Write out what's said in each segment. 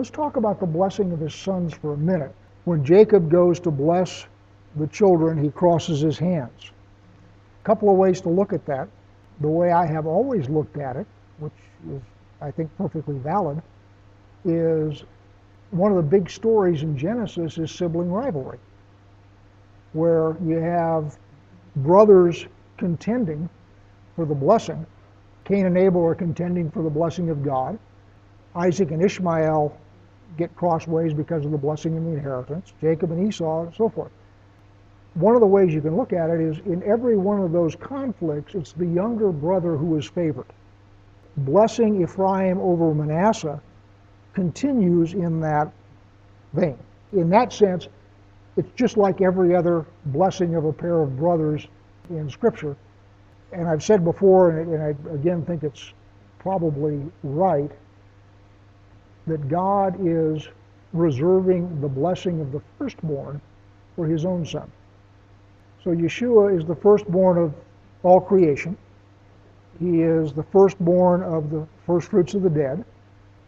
let's talk about the blessing of his sons for a minute. When Jacob goes to bless the children, he crosses his hands. A couple of ways to look at that. The way I have always looked at it, which is, I think, perfectly valid, is one of the big stories in Genesis is sibling rivalry, where you have brothers contending for the blessing. Cain and Abel are contending for the blessing of God. Isaac and Ishmael get crossways because of the blessing and the inheritance. Jacob and Esau, and so forth. One of the ways you can look at it is in every one of those conflicts, it's the younger brother who is favored. Blessing Ephraim over Manasseh continues in that vein. In that sense, it's just like every other blessing of a pair of brothers in Scripture. And I've said before, and I again think it's probably right, that God is reserving the blessing of the firstborn for his own son. So Yeshua is the firstborn of all creation. He is the firstborn of the first fruits of the dead.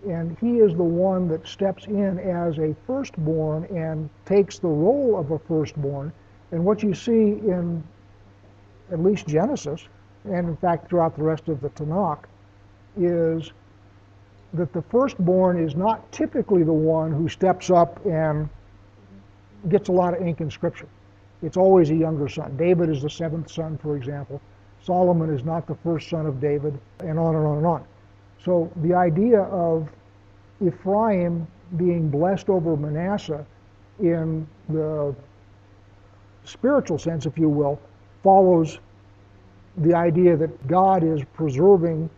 And he is the one that steps in as a firstborn and takes the role of a firstborn. And what you see in at least Genesis, and in fact throughout the rest of the Tanakh, is that the firstborn is not typically the one who steps up and gets a lot of ink in Scripture. It's always a younger son. David is the seventh son, for example. Solomon is not the first son of David, and on and on and on. So the idea of Ephraim being blessed over Manasseh in the spiritual sense, if you will, follows the idea that God is preserving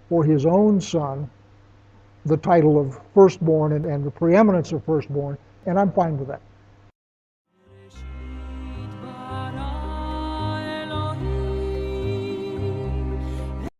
for his own son the title of firstborn and the preeminence of firstborn, and I'm fine with that.